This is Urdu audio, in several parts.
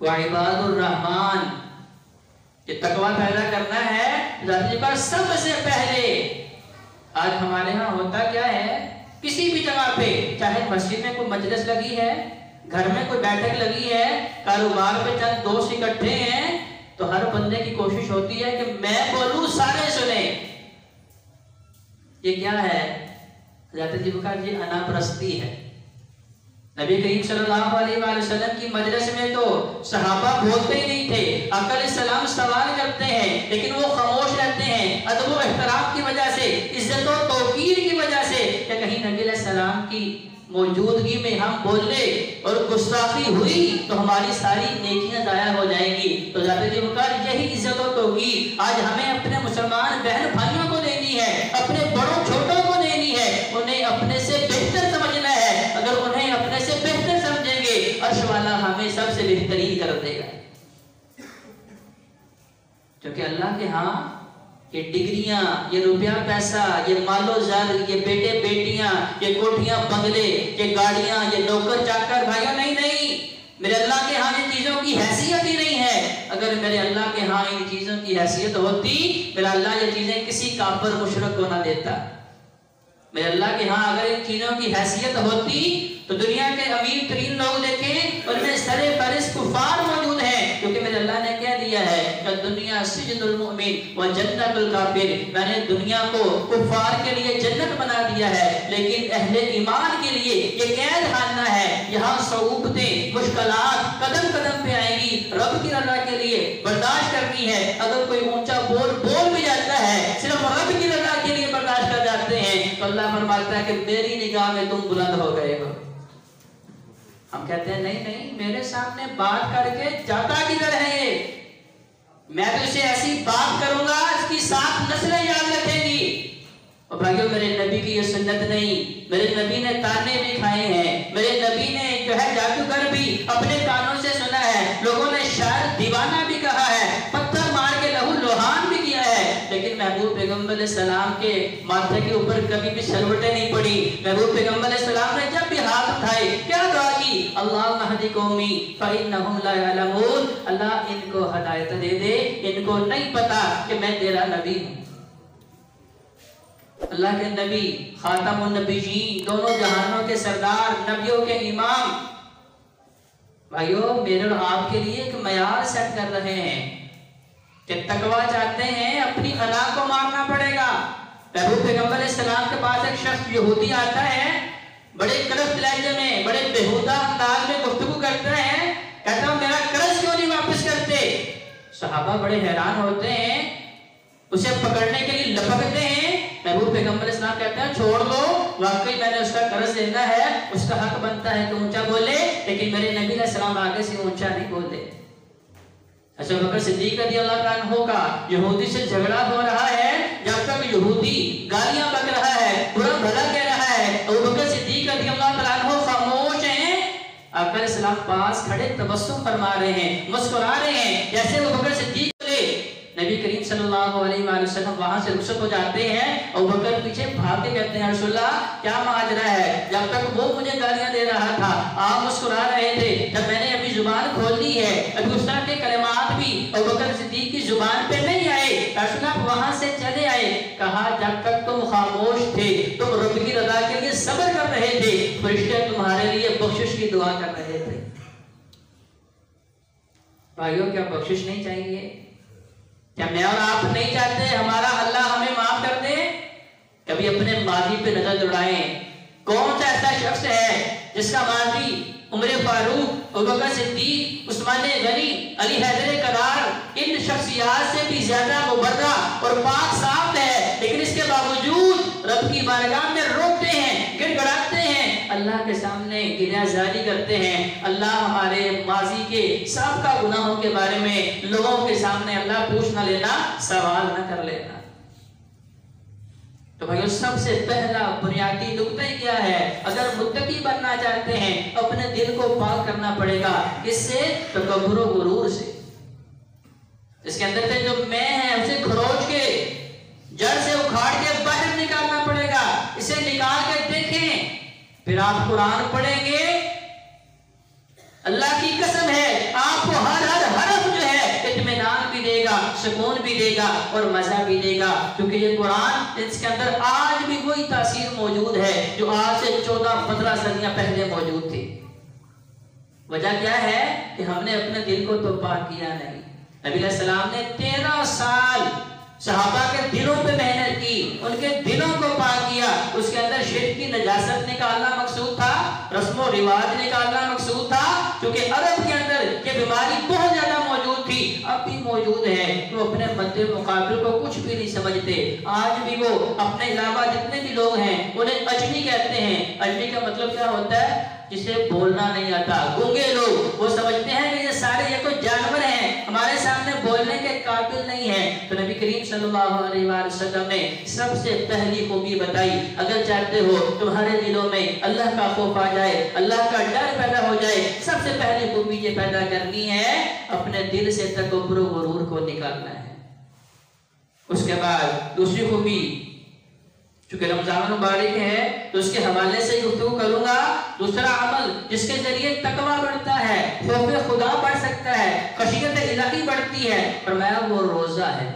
وعباد الرحمن، یہ تقوی پیدا کرنا ہے ذات جی کا سب سے پہلے۔ آج ہمارے ہاں ہوتا کیا ہے، کسی بھی جگہ پہ، چاہے مسجد میں کوئی مجلس لگی ہے، گھر میں کوئی بیٹھک لگی ہے، کاروبار پہ چند دوست اکٹھے ہیں، تو ہر بندے کی کوشش ہوتی ہے کہ میں بولوں سارے سنیں۔ یہ کیا ہے؟ حضرت جی کا یہ انا پرستی ہے۔ نبی کریم صلی اللہ علیہ وآلہ وسلم کی مجلس میں تو صحابہ بولتے ہی نہیں تھے، آقا علیہ السلام سوال کرتے ہیں لیکن وہ خاموش رہتے ہیں، ادب و احترام کی وجہ سے، عزت و توقیر کی وجہ سے، کہ کہیں نبی علیہ السلام کی موجودگی میں ہم بولنے اور گستاخی ہوئی تو ہماری ساری نیکیاں ضائع ہو جائیں گی۔ تو ذات جی کا یہی عزت و توقیر آج ہمیں اپنے مسلمان بہن بھائیوں کو دینی ہے، اپنے بڑوں چھوٹوں کو دینی ہے، انہیں اپنے سے بہتر سمجھنا ہے۔ اگر انہیں اپنے سے بہتر سمجھیں گے، عرش والا ہمیں سب سے بہترین کر دے گا، کیونکہ اللہ کے ہاں یہ ڈگریاں، یہ روپیہ پیسہ، یہ مال و زر، یہ بیٹے بیٹیاں، یہ کوٹھیاں بنگلے، یہ گاڑیاں، یہ نوکر چاکر بھائیوں، نہیں، میرے اللہ کے ہاں ان چیزوں کی حیثیت ہی نہیں ہے۔ اگر میرے اللہ کے ہاں ان چیزوں کی حیثیت ہوتی، میرا اللہ یہ چیزیں کسی کافر مشرک کو نہ دیتا۔ میرے اللہ کے ہاں اگر ان چیزوں کی حیثیت ہوتی تو دنیا کے امیر ترین لوگ دیکھیں ان میں سر فہرست کفار موجود ہیں، کیونکہ میرے اللہ نے کہہ دیا ہے کہ دنیا سجن المؤمن و جنت الکافر، میں نے دنیا کو کفار کے لیے جنت بنا دیا ہے لیکن اہل ایمان کے لیے یہ قید خانہ ہے۔ یہاں صعوبتیں، مشکلات قدم قدم پہ آئیں گی، رب کی رضا کے لیے برداشت کرنی ہے۔ اگر کوئی اونچا بول بھی جاتا ہے، صرف رب کی رضا کے لیے برداشت کر جاتے ہیں، تو اللہ فرماتا ہے کہ میری نگاہ میں تم بلند ہو گئے ہو۔ ہم کہتے ہیں نہیں، میرے سامنے بات کر کے جاتا کدھر ہے یہ؟ میں تو اسے ایسی بات کروں گا اس کی 7 نسلیں یاد رکھیں گی۔ اور بھائیو، میرے نبی کی یہ سنت نہیں، میرے نبی نے تانے بھی کھائے ہیں، میرے نبی نے جو ہے جادوگر بھی اپنے کانوں سے سنا ہے، لوگوں نے شاعر دیوانہ بھی کہا ہے، پتھر مار کے لہو لوہان بھی کیا ہے، لیکن محبوب پیغمبر علیہ السلام کے ماتھے کے اوپر کبھی بھی سلوٹیں نہیں پڑی۔ محبوب پیغمبر علیہ السلام نے جب بھی ہاتھ اٹھائے کیا دعا کی؟ اللہم اہد قومی فإنہم لا یعلمون، اللہ ان کو ہدایت دے دے، ان کو نہیں پتا کہ میں تیرا نبی ہوں۔ اللہ کے نبی خاتم النبیین، دونوں جہانوں کے سردار، نبیوں کے امام، بھائیو میرے اور آپ کے لیے ایک معیار سیٹ کر رہے ہیں کہ تقوی چاہتے ہیں اپنی انا کو مارنا پڑے گا۔ محبوب پیغمبر علیہ السلام کے پاس ایک شخص یہودی آتا ہے، بڑے کرفٹ لہجے میں، بڑے بےہودہ انداز میں گفتگو کرتا ہے، کہتا ہوں میرا قرض کیوں نہیں واپس کرتے؟ صحابہ بڑے حیران ہوتے ہیں، اسے پکڑنے کے لیے لپکتے ہیں۔ محبوب پیغمبر علیہ السلام کہتے ہیں چھوڑ دو، واقعی میں نے اس کا قرض دینا ہے، اس کا حق بنتا ہے کہ اونچا بولے، لیکن میرے نبی علیہ السلام آگے سے اونچا نہیں بولے۔ ابو بکر صدیق رضی اللہ عنہ کا یہودی سے جھگڑا ہو رہا ہے، جب تک یہودی گالیاں بک رہا ہے، برا بھلا کہہ رہا ہے، ابو بکر صدیق رضی اللہ عنہ خاموش ہیں۔ آقا علیہ السلام پاس کھڑے تبسم فرما رہے ہیں، مسکرا رہے ہیں، جیسے ابو بکر صدیق نبی کریم صلی اللہ علیہ وآلہ وسلم وہاں سے رخصت ہو جاتے ہیں، ابو بکر پیچھے بھاگ کے کہتے ہیں رسول اللہ کیا ماجرا ہے؟ جب تک وہ مجھے گالیاں دے رہا تھا آپ مسکرا رہے تھے، جب میں نے ابھی زبان کھول لی ہے، ابھی اس طرح کے کلمات بھی ابو بکر صدیق کی زبان پہ نہیں آئے، رسول اللہ وہاں سے چلے آئے، کہا جب تک تم خاموش تھے، تم رب کی رضا کے لیے صبر کر رہے تھے، فرشتے تمہارے لیے بخشش کی دعا کر رہے تھے۔ بھائیوں کیا بخشش نہیں چاہیے؟ کیا میں اور آپ نہیں چاہتے ہمارا اللہ ہمیں معاف کر دے؟ کبھی اپنے ماضی پہ نظر دوڑائیں، کون سا ایسا شخص ہے جس کا ماضی عمر فاروق، ابوبکر صدیق، عثمان غنی، علی حیدر کرار ان شخصیات سے بھی زیادہ مبرہ اور پاک صاف ہے، لیکن اس کے باوجود رب کی بارگاہ میں روتے ہیں، گڑ گڑاتے ہیں، اللہ کے سامنے گریہ زاری کرتے ہیں۔ اللہ ہمارے ماضی کے سابقہ گناہوں کے بارے میں لوگوں کے سامنے اللہ پوچھ نہ لینا، سوال نہ کر لینا۔ تو بھائیو سب سے پہلا بنیادی نقطہ کیا ہے؟ اگر متقی بننا چاہتے ہیں اپنے دل کو پاک کرنا پڑے گا، اس سے تکبر و غرور سے، اس کے اندر سے جو میں ہے اسے کھروچ کے جڑ سے اکھاڑ کے باہر نکالنا پڑے گا۔ اسے نکال کے دیکھیں، پھر آپ قرآن پڑھیں گے، اللہ کی قسم ہے آپ کو ہر گا اور مزہ بھی دے گا، کیونکہ یہ قرآن اس کے اندر آج بھی وہی تاثیر موجود ہے جو آج سے 14-15 صدیاں پہلے موجود تھی۔ وجہ کیا ہے کہ ہم نے اپنے دل کو تو پاک کیا نہیں۔ نبی علیہ السلام نے 13 سال صحابہ کے دلوں پہ محنت کی، ان کے دلوں کو پاک کیا۔ اس کے اندر شرک کی نجاست نکالنا مقصود تھا، رسم و رواج نکالنا مقصود تھا، کیونکہ عرب کے اندر یہ بیماری بہت زیادہ موجود تھی، اب بھی موجود ہے۔ وہ اپنے مد مقابل کو کچھ بھی نہیں سمجھتے۔ آج بھی وہ اپنے علاوہ جتنے بھی لوگ ہیں انہیں اجمی کہتے ہیں۔ اجمی کا مطلب کیا ہوتا ہے؟ جسے بولنا نہیں آتا، گونگے لوگ۔ وہ سمجھتے ہیں کہ یہ سارے یہ تو جانور ہیں، ہمارے سامنے بولنے کے قابل نہیں ہیں۔ تو نبی کریم صلی اللہ علیہ وآلہ وسلم نے سب سے پہلی خوبی بتائی، اگر چاہتے ہو تمہارے دلوں میں اللہ کا خوف آ جائے، اللہ کا ڈر پیدا ہو جائے، سب سے پہلی خوبی یہ پیدا کرنی ہے، اپنے دل سے تکبر و غرور کو نکالنا ہے۔ اس کے بعد دوسری خوبی، چونکہ رمضان مبارک ہے تو اس کے حوالے سے گفتگو کروں گا۔ دوسرا عمل جس کے ذریعے تقویٰ بڑھتا ہے، خوف خدا بڑھ سکتا ہے، خشیت الہی بڑھتی ہے، فرمایا وہ روزہ ہے۔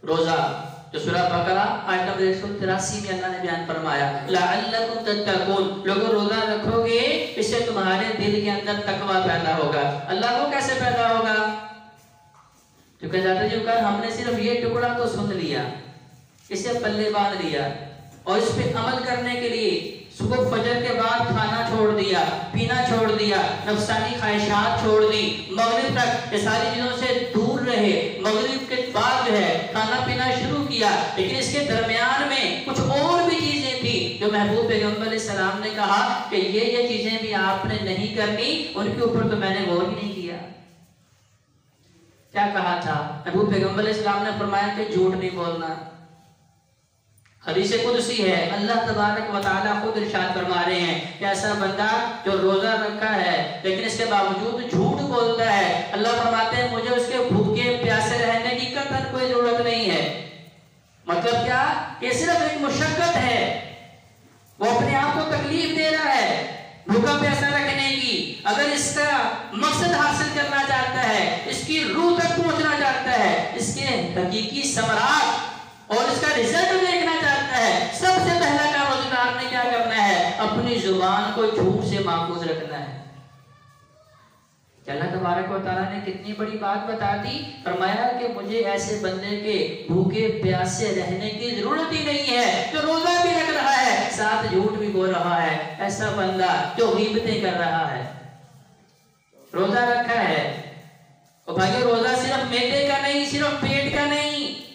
روزہ جو سورہ بقرہ آیت نمبر 183 میں اللہ نے بیان فرمایا، لعلکم تتقون، لوگوں روزہ رکھو گے اس سے تمہارے دل کے اندر تقویٰ پیدا ہوگا۔ اللہ کو کیسے پیدا ہوگا؟ کیونکہ زیادہ جو کہا ہم نے صرف یہ ٹکڑا تو سن لیا، اسے پلے باندھ لیا اور اس پہ عمل کرنے کے لیے صبح فجر کے بعد کھانا چھوڑ دیا، پینا چھوڑ دیا، نفسانی خواہشات چھوڑ دی، مغرب تک یہ ساری چیزوں سے دور رہے، مغرب کے بعد جو ہے کھانا پینا شروع کیا، لیکن اس کے درمیان میں کچھ اور بھی چیزیں تھیں جو محبوب پیغمبر علیہ السلام نے کہا کہ یہ چیزیں بھی آپ نے نہیں کرنی، ان کے اوپر تو میں نے غور ہی نہیں کیا۔ کیا کہا تھا؟ محبوب پیغمبر علیہ السلام نے فرمایا کہ جھوٹ نہیں بولنا۔ حدیث قدسی ہے، اللہ تبارک و تعالیٰ خود ارشاد فرما رہے ہیں کہ ایسا بندہ جو روزہ رکھا ہے لیکن اس کے باوجود جھوٹ بولتا ہے، اللہ فرماتے ہیں مجھے اس کے بھوکے پیاسے رہنے کی قطعاً کوئی ضرورت نہیں ہے۔ مطلب کیا؟ کہ صرف ایک مشقت ہے، وہ اپنے آپ کو تکلیف دے رہا ہے بھوکا پیاسا رکھنے کی۔ اگر اس کا مقصد حاصل کرنا چاہتا ہے، اس کی روح تک پہنچنا چاہتا ہے، اس کے حقیقی ثمرات اور اس کا رزلٹ دیکھنا چاہتا ہے، سب سے پہلا کام روزدار نے کیا کرنا ہے؟ اپنی زبان کو جھوٹ سے محفوظ رکھنا ہے۔ کہ اللہ تبارک و تعالیٰ نے کتنی بڑی بات بتا دی، فرمایا کہ مجھے ایسے بندے کے بھوکے پیاسے رہنے کی ضرورت ہی نہیں ہے جو روزہ بھی رکھ رہا ہے ساتھ جھوٹ بھی بول رہا ہے۔ ایسا بندہ جو غیبتیں کر رہا ہے، روزہ رکھا ہے، اور بھائیو روزہ صرف معدے کا نہیں، صرف پیٹ کا نہیں،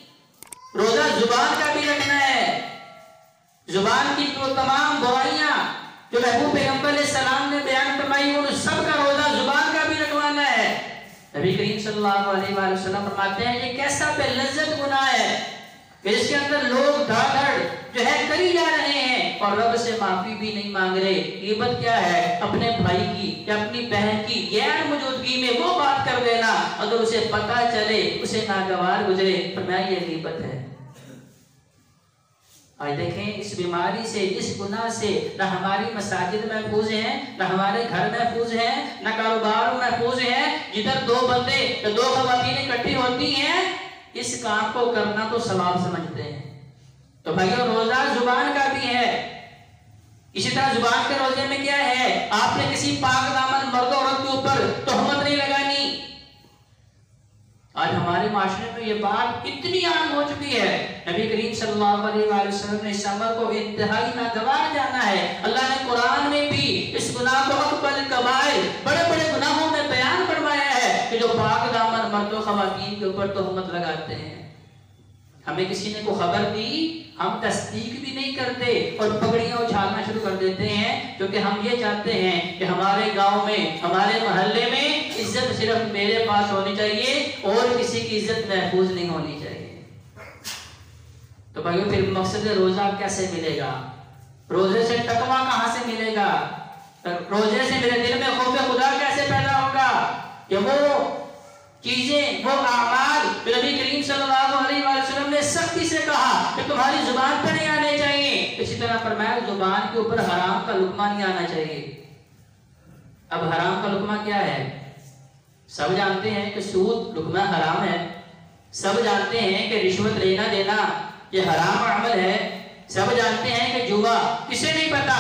روزہ زبان کا بھی رکھنا ہے۔ زبان کی جو تمام برائیاں جو محبوب پیغمبر علیہ السلام نے بیان فرمائی ان سب کا روزہ زبان کا بھی رکھوانا ہے۔ نبی کریم صلی اللہ علیہ وآلہ وسلم فرماتے ہیں یہ کیسا بے لذت گناہ ہے کہ اس کے اندر لوگ دھڑ دھڑ جو ہے کری جا رہے ہیں اور رب سے معافی بھی نہیں مانگ رہے۔ غیبت کیا ہے؟ اپنے بھائی کی یا اپنی بہن کی غیر موجودگی میں وہ بات کر دینا، اگر اسے پتہ چلے اسے ناگوار گزرے، فرمایا یہ غیبت ہے۔ آج دیکھیں اس بیماری سے، اس گناہ سے نہ ہماری مساجد محفوظ ہیں، نہ ہمارے گھر محفوظ ہیں، نہ کاروبار محفوظ ہیں۔ جدھر دو بندے یا دو خواتین اکٹھی ہوتی ہیں اس کام کو کرنا تو ثواب سمجھتے ہیں۔ تو بھائیو روزہ زبان کا بھی ہے۔ اسی طرح زبان کے روزے میں کیا ہے؟ آپ نے کسی پاک دامن مرد عورت کے اوپر تہمت نہیں لگانی۔ آج ہمارے معاشرے میں یہ بات اتنی عام ہو چکی ہے، نبی کریم صلی اللہ علیہ وآلہ وسلم نے اس عمل کو انتہائی ناگوار جانا ہے۔ اللہ نے قرآن میں بھی اس گناہ کو اکبر الکبائر، بڑے بڑے گناہوں میں بیان فرمایا ہے کہ جو پاک دامن مرد و خواتین کے اوپر تہمت لگاتے ہیں۔ ہمیں کسی نے کو خبر دی، ہم تصدیق بھی نہیں کرتے اور پگڑیاں اچھالنا شروع کر دیتے ہیں، کیونکہ ہم یہ چاہتے ہیں کہ ہمارے گاؤں میں، ہمارے محلے میں عزت صرف میرے پاس ہونی چاہیے اور کسی کی عزت محفوظ نہیں ہونی چاہیے۔ تو بھائیو پھر مقصد روزہ کیسے ملے گا؟ روزے سے تقویٰ کہاں سے ملے گا؟ روزے سے میرے دل میں خوف خدا کیسے پیدا ہوگا؟ کہ وہ چیزیں، وہ اعمال جو نبی کریم صلی اللہ علیہ وآلہ وسلم نے سختی سے کہا کہ تمہاری زبان پر نہیں آنے چاہیے، اسی طرح فرمایا زبان کے اوپر حرام کا لقمہ نہیں آنا چاہیے۔ اب حرام کا لقمہ کیا ہے؟ سب جانتے ہیں کہ سود لقمہ حرام ہے، سب جانتے ہیں کہ رشوت لینا دینا یہ حرام عمل ہے، سب جانتے ہیں کہ جوا، کسے نہیں پتا؟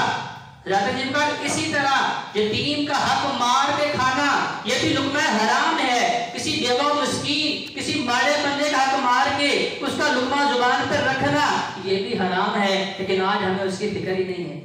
حضرت جن کا اسی طرح یتیم کا حق مار کے کھانا یہ بھی لقمہ حرام ہے، کسی بیوہ مسکین کسی مارے بندے کا حق مار کے اس کا لقمہ زبان پر رکھنا یہ بھی حرام ہے، لیکن آج ہمیں اس کی فکر ہی نہیں ہے۔